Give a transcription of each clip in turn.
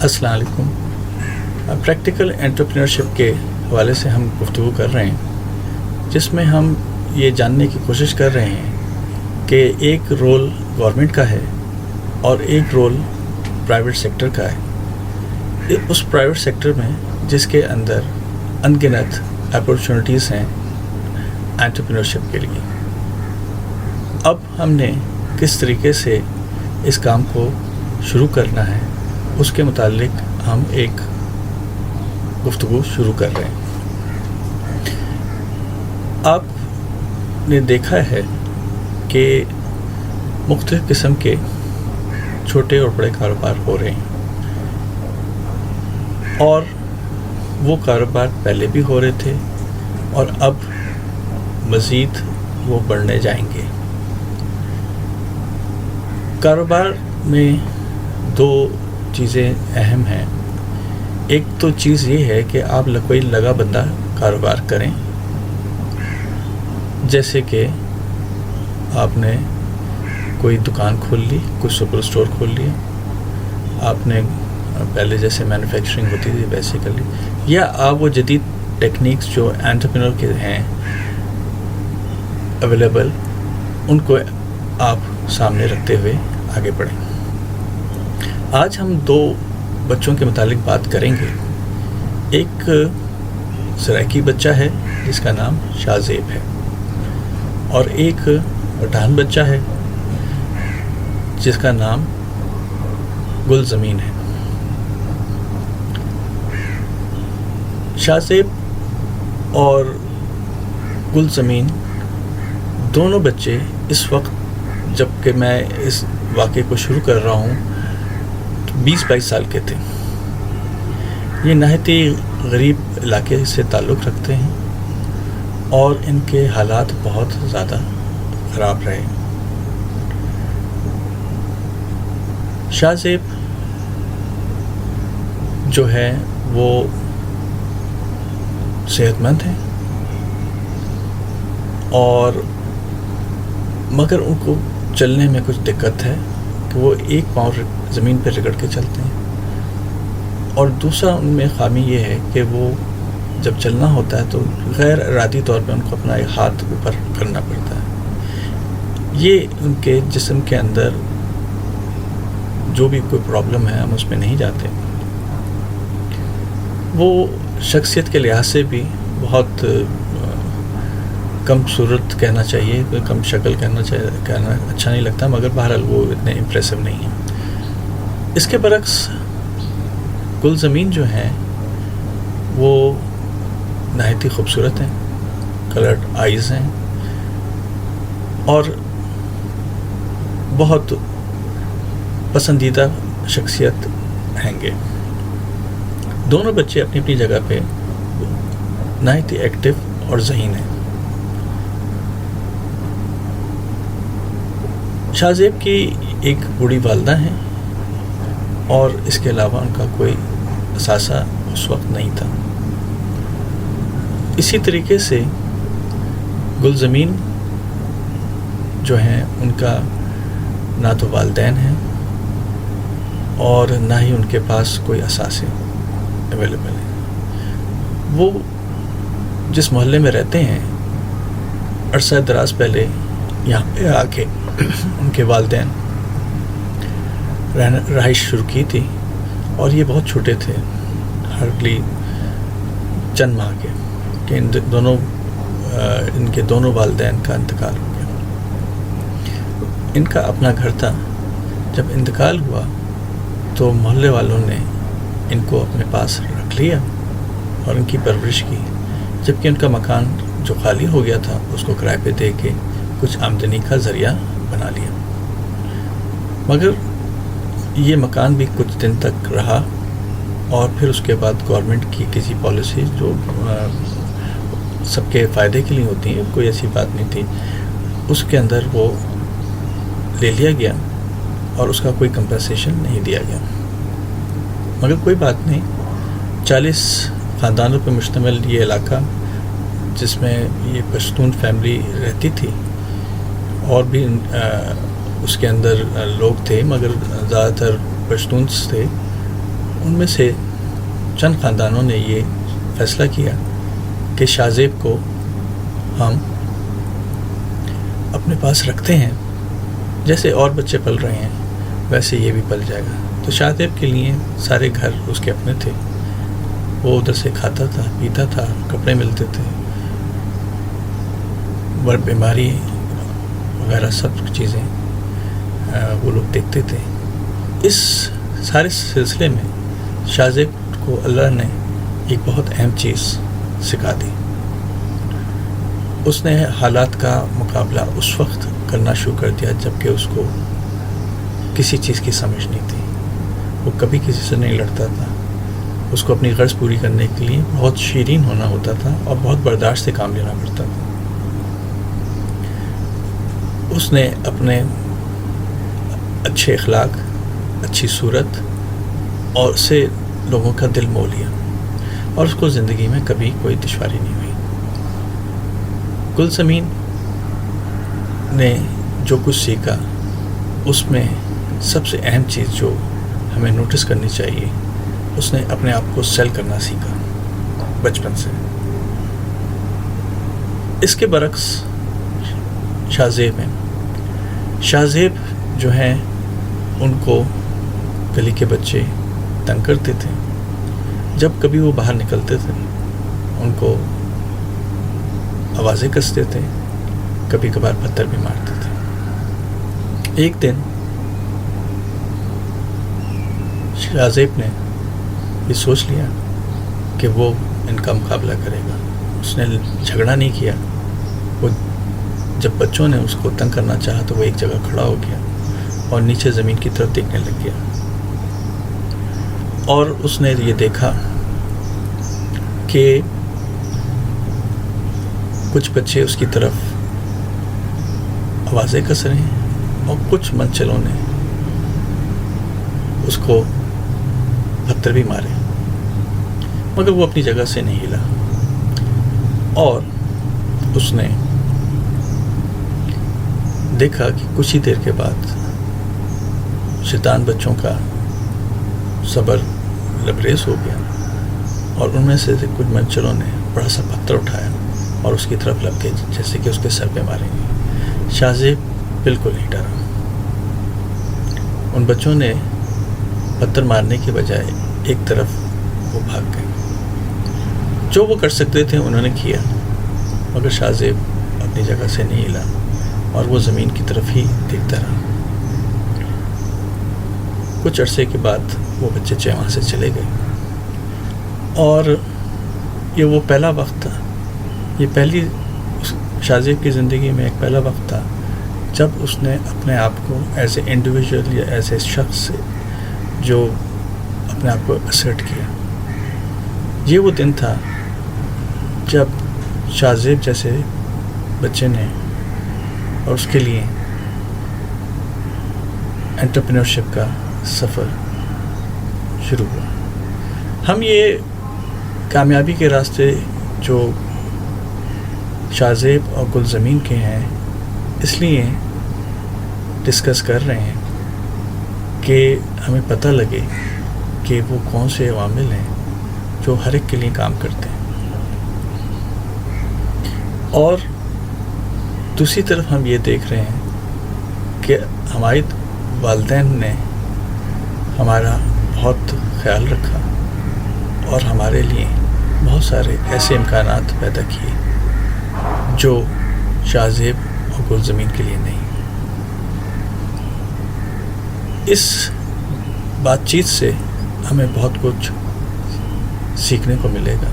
السلام علیکم۔ Practical entrepreneurship کے حوالے سے ہم گفتگو کر رہے ہیں، جس میں ہم یہ جاننے کی کوشش کر رہے ہیں کہ ایک رول گورنمنٹ کا ہے اور ایک رول پرائیویٹ سیکٹر کا ہے۔ اس پرائیویٹ سیکٹر میں جس کے اندر ان گنت اپارچونیٹیز ہیں انٹرپرینورشپ کے لیے، اب ہم نے کس طریقے سے اس کام کو شروع کرنا ہے اس کے متعلق ہم ایک گفتگو شروع کر رہے ہیں۔ آپ نے دیکھا ہے کہ مختلف قسم کے چھوٹے اور بڑے کاروبار ہو رہے ہیں، اور وہ کاروبار پہلے بھی ہو رہے تھے اور اب مزید وہ بڑھنے جائیں گے۔ کاروبار میں دو چیزیں اہم ہیں۔ ایک تو چیز یہ ہے کہ آپ کوئی لگا بندہ کاروبار کریں، جیسے کہ آپ نے کوئی دکان کھول لی، کوئی سپر اسٹور کھول لیا، آپ نے پہلے جیسے مینوفیکچرنگ ہوتی تھی ویسے کر لی، یا آپ وہ جدید ٹیکنیکس جو انٹرپرینور کے ہیں اویلیبل، ان کو آپ سامنے رکھتے ہوئے آگے بڑھیں۔ آج ہم دو بچوں کے متعلق بات کریں گے۔ ایک سرائیکی بچہ ہے جس کا نام شاہ زیب ہے، اور ایک پٹھان بچہ ہے جس کا نام گل زمین ہے۔ شاہ زیب اور گل زمین دونوں بچے اس وقت جب کہ میں اس واقعے کو شروع کر رہا ہوں 20-22 سال کے تھے۔ یہ نہایت ہی غریب علاقے سے تعلق رکھتے ہیں اور ان کے حالات بہت زیادہ خراب رہے۔ شاہ زیب جو ہے وہ صحت مند ہیں، اور مگر ان کو چلنے میں کچھ دقت ہے کہ وہ ایک پاؤں زمین پہ رگڑ کے چلتے ہیں، اور دوسرا ان میں خامی یہ ہے کہ وہ جب چلنا ہوتا ہے تو غیر ارادی طور پہ ان کو اپنا ایک ہاتھ اوپر کرنا پڑتا ہے۔ یہ ان کے جسم کے اندر جو بھی کوئی پرابلم ہے ہم اس میں نہیں جاتے۔ وہ شخصیت کے لحاظ سے بھی بہت کم صورت کہنا چاہیے، کم شکل کہنا اچھا نہیں لگتا، مگر بہرحال وہ اتنے امپریسو نہیں ہیں۔ اس کے برعکس گل زمین جو ہیں وہ نہایت ہی خوبصورت ہیں، کلرڈ آئیز ہیں، اور بہت پسندیدہ شخصیت ہیں گے۔ دونوں بچے اپنی اپنی جگہ پہ نہایت ہی ایکٹیو اور ذہین ہیں۔ شاہ زیب کی ایک بوڑھی والدہ ہیں، اور اس کے علاوہ ان کا کوئی اثاثہ اس وقت نہیں تھا۔ اسی طریقے سے گل زمین جو ہیں ان کا نہ تو والدین ہیں اور نہ ہی ان کے پاس کوئی اثاثے اویلیبل ہیں۔ وہ جس محلے میں رہتے ہیں، عرصہ دراز پہلے یہاں پہ آ کے ان کے والدین رہائش شروع کی تھی، اور یہ بہت چھوٹے تھے، ہارڈلی چند ماہ کے، کہ ان کے دونوں والدین کا انتقال ہو گیا۔ ان کا اپنا گھر تھا۔ جب انتقال ہوا تو محلے والوں نے ان کو اپنے پاس رکھ لیا اور ان کی پرورش کی، جبکہ ان کا مکان جو خالی ہو گیا تھا اس کو کرائے پہ دے کے کچھ آمدنی کا ذریعہ بنا لیا۔ مگر یہ مکان بھی کچھ دن تک رہا، اور پھر اس کے بعد گورنمنٹ کی کسی پالیسی جو سب کے فائدے کے لیے ہوتی ہیں، کوئی ایسی بات نہیں تھی، اس کے اندر وہ لے لیا گیا اور اس کا کوئی کمپنسیشن نہیں دیا گیا۔ مگر کوئی بات نہیں، 40 خاندانوں پر مشتمل یہ علاقہ، جس میں یہ پشتون فیملی رہتی تھی، اور بھی اس کے اندر لوگ تھے مگر زیادہ تر پشتونس تھے، ان میں سے چند خاندانوں نے یہ فیصلہ کیا کہ شاہ زیب کو ہم اپنے پاس رکھتے ہیں، جیسے اور بچے پل رہے ہیں ویسے یہ بھی پل جائے گا۔ تو شاہ زیب کے لیے سارے گھر اس کے اپنے تھے، وہ ادھر سے کھاتا تھا، پیتا تھا، کپڑے ملتے تھے، بیماری وغیرہ سب چیزیں وہ لوگ دیکھتے تھے۔ اس سارے سلسلے میں شاہ زیب کو اللہ نے ایک بہت اہم چیز سکھا دی۔ اس نے حالات کا مقابلہ اس وقت کرنا شروع کر دیا جب کہ اس کو کسی چیز کی سمجھ نہیں تھی، وہ کبھی کسی سے نہیں لڑتا تھا، اس کو اپنی غرض پوری کرنے کے لیے بہت شیرین ہونا ہوتا تھا اور بہت برداشت سے کام لینا پڑتا تھا۔ اس نے اپنے اچھے اخلاق، اچھی صورت اور سے لوگوں کا دل مو لیا، اور اس کو زندگی میں کبھی کوئی دشواری نہیں ہوئی۔ گلزمین نے جو کچھ سیکھا اس میں سب سے اہم چیز جو ہمیں نوٹس کرنی چاہیے، اس نے اپنے آپ کو سیل کرنا سیکھا بچپن سے۔ اس کے برعکس شاہ زیب ہیں۔ شاہ زیب جو ہیں ان کو گلی کے بچے تنگ کرتے تھے، جب کبھی وہ باہر نکلتے تھے ان کو آوازیں کستے تھے، کبھی کبھار پتھر بھی مارتے تھے۔ ایک دن شاہ زیب نے یہ سوچ لیا کہ وہ ان کا مقابلہ کرے گا۔ اس نے جھگڑا نہیں کیا، وہ جب بچوں نے اس کو تنگ کرنا چاہا تو وہ ایک جگہ کھڑا ہو گیا اور نیچے زمین کی طرف دیکھنے لگ گیا، اور اس نے یہ دیکھا کہ کچھ بچے اس کی طرف آوازیں کس رہے ہیں اور کچھ منچلوں نے اس کو پتھر بھی مارے، مگر وہ اپنی جگہ سے نہیں ہلا، اور اس نے دیکھا کہ کچھ ہی دیر کے بعد شیطان بچوں کا صبر لبریز ہو گیا، اور ان میں سے کچھ منچلوں نے بڑا سا پتھر اٹھایا اور اس کی طرف لگ کے جیسے کہ اس کے سر پہ ماریں گے۔ شاہ زیب بالکل نہیں ڈرا، ان بچوں نے پتھر مارنے کے بجائے ایک طرف وہ بھاگ گئے۔ جو وہ کر سکتے تھے انہوں نے کیا، مگر شاہ زیب اپنی جگہ سے نہیں ہلا اور وہ زمین کی طرف ہی دیکھتا رہا۔ کچھ عرصے کے بعد وہ بچے وہاں سے چلے گئے، اور یہ وہ پہلا وقت تھا، یہ پہلی شاہ زیب کی زندگی میں ایک پہلا وقت تھا جب اس نے اپنے آپ کو ایز اے انڈیویژول یا ایز اے شخص سے جو اپنے آپ کو اسرٹ کیا۔ یہ وہ دن تھا جب شاہ زیب جیسے بچے نے اور اس کے لیے انٹرپرینورشپ کا سفر شروع ہوا۔ ہم یہ کامیابی کے راستے جو شاہ زیب اور گلزمین کے ہیں اس لیے ڈسکس کر رہے ہیں کہ ہمیں پتہ لگے کہ وہ کون سے عوامل ہیں جو ہر ایک کے لیے کام کرتے ہیں، اور دوسری طرف ہم یہ دیکھ رہے ہیں کہ ہمارے والدین نے ہمارا بہت خیال رکھا اور ہمارے لیے بہت سارے ایسے امکانات پیدا کیے جو شاہ زیب اور گلزمین کے لیے نہیں۔ اس بات چیت سے ہمیں بہت کچھ سیکھنے کو ملے گا،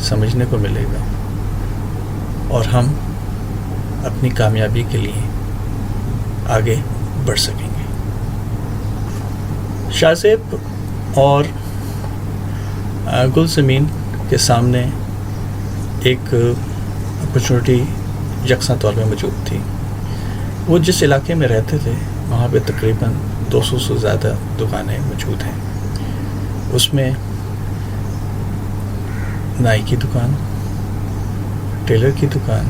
سمجھنے کو ملے گا، اور ہم اپنی کامیابی کے لیے آگے بڑھ سکیں گے۔ شاہ زیب اور گلزمین کے سامنے ایک اپرچونٹی یکساں طور پہ موجود تھی۔ وہ جس علاقے میں رہتے تھے وہاں پہ تقریباً 200 سے زیادہ دکانیں موجود ہیں۔ اس میں نائی کی دکان، ٹیلر کی دکان،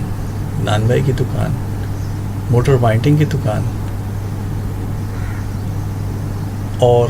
نان بائی کی دکان، موٹر وائنڈنگ کی دکان اور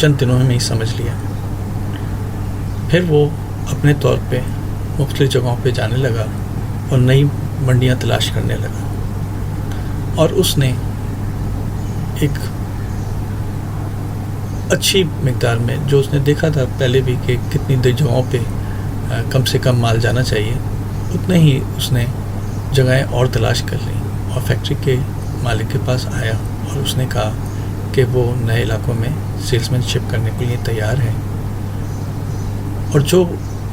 چند دنوں میں ہی سمجھ لیا. پھر وہ اپنے طور پہ مختلف جگہوں پہ جانے لگا اور نئی منڈیاں تلاش کرنے لگا, اور اس نے ایک اچھی مقدار میں, جو اس نے دیکھا تھا پہلے بھی کہ کتنی جگہوں پہ کم سے کم مال جانا چاہیے, اتنے ہی اس نے جگہیں اور تلاش کر لیں, اور فیکٹری کے مالک کے پاس آیا اور اس نے کہا کہ وہ نئے علاقوں میں سیلس مین شپ کرنے کے لیے تیار ہے, اور جو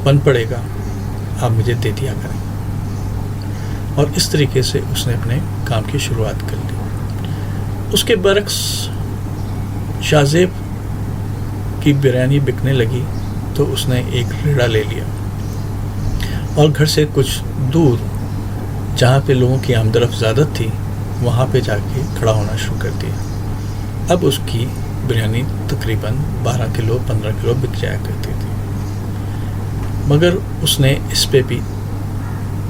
بن پڑے گا آپ مجھے دے دیا کریں. اور اس طریقے سے اس نے اپنے کام کی شروعات کر لی. اس کے برعکس شاہ زیب کی بریانی بکنے لگی تو اس نے ایک ریڑھا لے لیا اور گھر سے کچھ دور جہاں پہ لوگوں کی آمد و رفت زیادہ تھی وہاں پہ جا کے کھڑا ہونا شروع کر دیا. اب اس کی بریانی تقریباً 12 کلو 15 کلو بک جایا کرتی تھی, مگر اس نے اس پہ بھی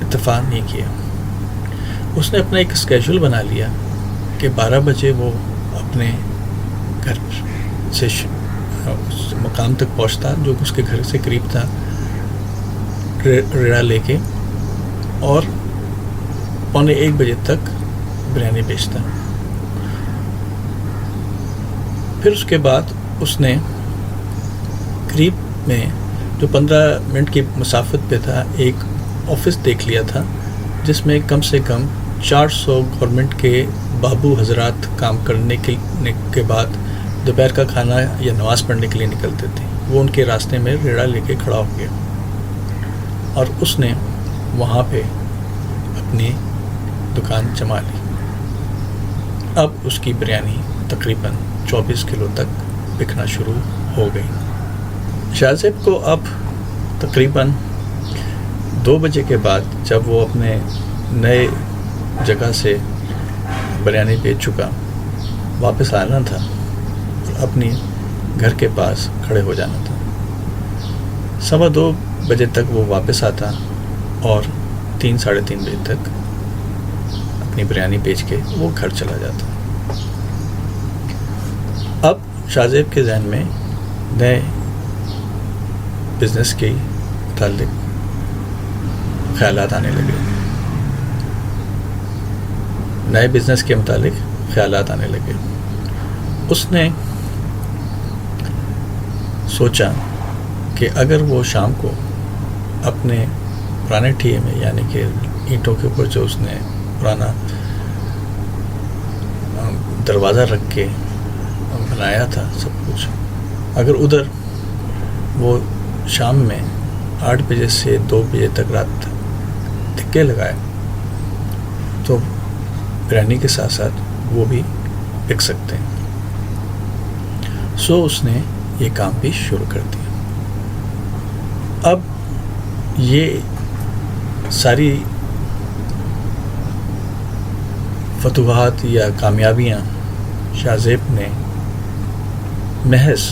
اتفاق نہیں کیا. اس نے اپنا ایک اسکیجول بنا لیا کہ 12 بجے وہ اپنے گھر سے اس مقام تک پہنچتا جو اس کے گھر سے قریب تھا, ریڑھا لے کے, اور 1:45 بجے تک بریانی بیچتا. پھر اس کے بعد اس نے قریب میں جو 15 منٹ کی مسافت پہ تھا ایک آفس دیکھ لیا تھا جس میں کم سے کم 400 گورنمنٹ کے بابو حضرات کام کرنے کے بعد دوپہر کا کھانا یا نماز پڑھنے کے لیے نکلتے تھے. وہ ان کے راستے میں ریڑھا لے کے کھڑا ہو گیا اور اس نے وہاں پہ اپنی دکان جما لی. اب اس کی بریانی تقریباً 24 کلو تک بکنا شروع ہو گئی. شاہ زیب کو اب تقریباً 2 بجے کے بعد جب وہ اپنے نئے جگہ سے بریانی بیچ چکا واپس آنا تھا, اپنی گھر کے پاس کھڑے ہو جانا تھا. 2:15 بجے تک وہ واپس آتا اور 3 ساڑھے 3 بجے تک اپنی بریانی بیچ کے وہ گھر چلا جاتا. اب شاہ زیب کے ذہن میں نئے بزنس کے متعلق خیالات آنے لگے. نئے بزنس کے متعلق خیالات آنے لگے. اس نے سوچا کہ اگر وہ شام کو اپنے پرانے ٹھیے میں, یعنی کہ اینٹوں کے اوپر جو اس نے پرانا دروازہ رکھ کے بنایا تھا سب کچھ, اگر ادھر وہ شام میں 8 بجے سے 2 بجے تک رات دھکے لگائے تو بریانی کے ساتھ ساتھ وہ بھی بک سکتے ہیں. سو اس نے یہ کام بھی شروع کر دیا. اب یہ ساری فتوحات یا کامیابیاں شاہ زیب نے محض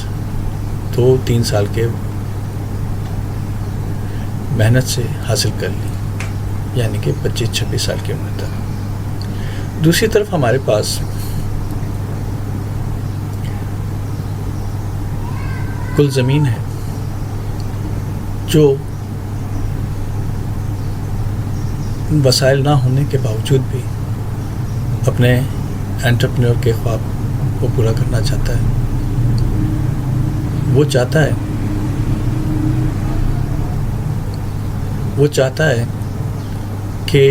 2-3 سال کے محنت سے حاصل کر لی, یعنی کہ 25-26 سال کی عمر تک. دوسری طرف ہمارے پاس کل زمین ہے جو وسائل نہ ہونے کے باوجود بھی اپنے انٹرپرینور کے خواب کو پورا کرنا چاہتا ہے. وہ چاہتا ہے کہ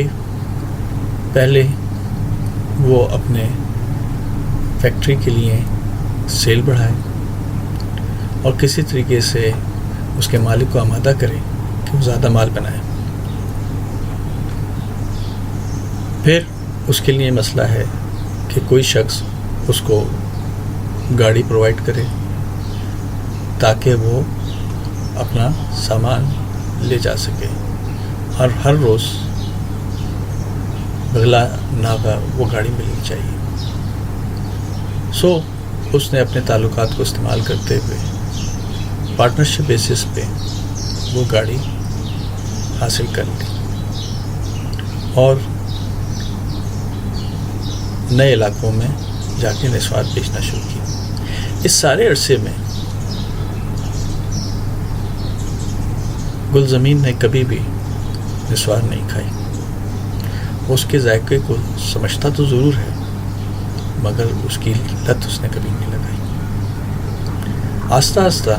پہلے وہ اپنے فیکٹری کے لیے سیل بڑھائے اور کسی طریقے سے اس کے مالک کو آمادہ کرے کہ وہ زیادہ مال بنائے. پھر اس کے لیے مسئلہ ہے کہ کوئی شخص اس کو گاڑی پرووائڈ کرے تاکہ وہ اپنا سامان لے جا سکے, اور ہر روز بغلا ناغہ وہ گاڑی ملنی چاہیے. سو اس نے اپنے تعلقات کو استعمال کرتے ہوئے پارٹنرشپ بیسس پہ وہ گاڑی حاصل کر لی اور نئے علاقوں میں جا کے نسوار بیچنا شروع کی. اس سارے عرصے میں گل زمین نے کبھی بھی نسوار نہیں کھائی. وہ اس کے ذائقے کو سمجھتا تو ضرور ہے مگر اس کی لت اس نے کبھی نہیں لگائی. آہستہ آہستہ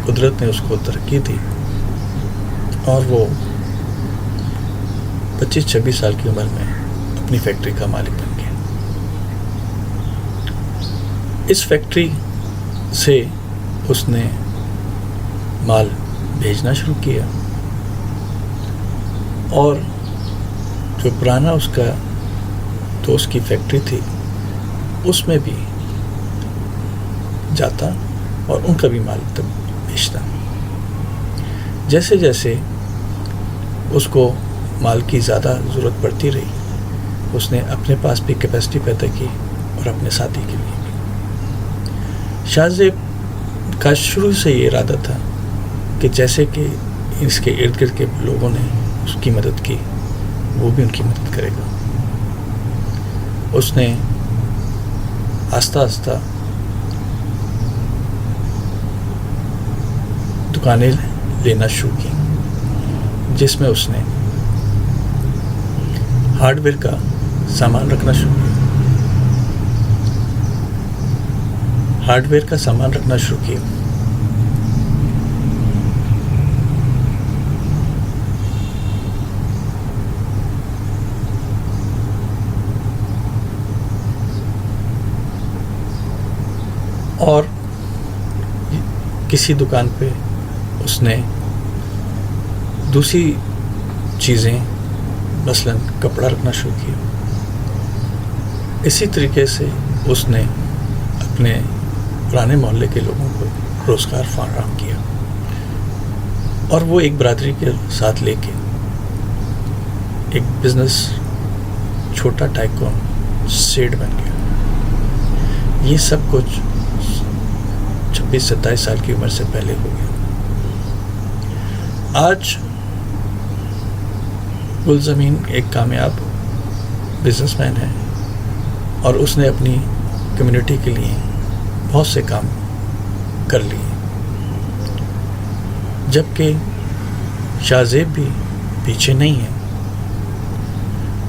قدرت نے اس کو ترقی دی اور وہ 25-26 سال کی عمر میں اپنی فیکٹری کا مالک بن گیا. اس فیکٹری سے اس نے مال بھیجنا شروع کیا اور جو پرانا اس کا دوست کی فیکٹری تھی اس میں بھی جاتا اور ان کا بھی مال تک بھیجتا. جیسے جیسے اس کو مال کی زیادہ ضرورت پڑتی رہی اس نے اپنے پاس بھی کیپیسٹی پیدا کی اور اپنے ساتھی کے لیے بھی. شاہ زیب کا شروع سے یہ ارادہ تھا کہ جیسے کہ اس کے ارد گرد کے لوگوں نے اس کی مدد کی وہ بھی ان کی مدد کرے گا. اس نے آہستہ آہستہ دکانیں لینا شروع کی جس میں اس نے ہارڈ ویئر کا سامان رکھنا شروع کیا. اور کسی دکان پہ اس نے دوسری چیزیں مثلاً کپڑا رکھنا شروع کیا. اسی طریقے سے اس نے اپنے پرانے محلے کے لوگوں کو روزگار فراہم کیا اور وہ ایک برادری کے ساتھ لے کے ایک بزنس چھوٹا ٹائکون سیڈ بن گیا. یہ سب کچھ 26-27 سال کی عمر سے پہلے ہو گیا. آج گل زمین ایک کامیاب بزنس مین ہے اور اس نے اپنی کمیونٹی کے لیے بہت سے کام کر لیے جبکہ شاہ زیب بھی پیچھے نہیں ہے.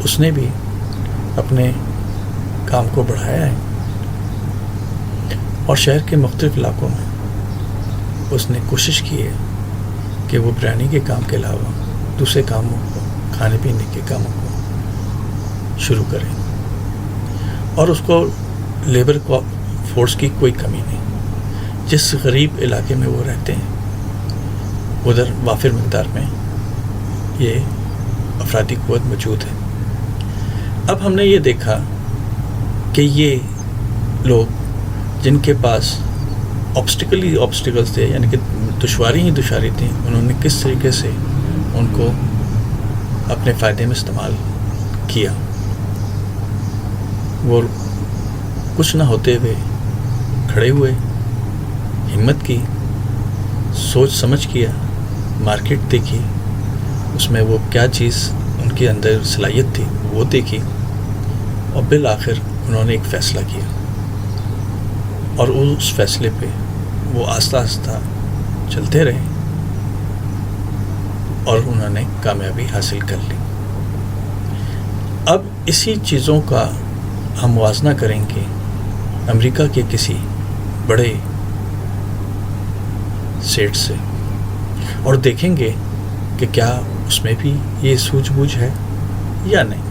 اس نے بھی اپنے کام کو بڑھایا ہے اور شہر کے مختلف علاقوں میں اس نے کوشش کی ہے کہ وہ بریانی کے کام کے علاوہ دوسرے کاموں کو کھانے پینے کے کاموں کو شروع کریں اور اس کو لیبر فورس کی کوئی کمی نہیں. جس غریب علاقے میں وہ رہتے ہیں ادھر وافر مقدار میں یہ افرادی قوت موجود ہے. اب ہم نے یہ دیکھا کہ یہ لوگ جن کے پاس آبسٹیکلس تھے یعنی کہ دشواری تھی انہوں نے کس طریقے سے ان کو اپنے فائدے میں استعمال کیا. وہ کچھ نہ ہوتے ہوئے کھڑے ہوئے, ہمت کی, سوچ سمجھ کیا, مارکیٹ دیکھی, اس میں وہ کیا چیز ان کے اندر صلاحیت تھی وہ دیکھی اور بالآخر انہوں نے ایک فیصلہ کیا اور اس فیصلے پہ وہ آہستہ آہستہ چلتے رہے اور انہوں نے کامیابی حاصل کر لی. اب اسی چیزوں کا ہم موازنہ کریں گے امریکہ کے کسی بڑے سیٹ سے اور دیکھیں گے کہ کیا اس میں بھی یہ سوجھ بوجھ ہے یا نہیں.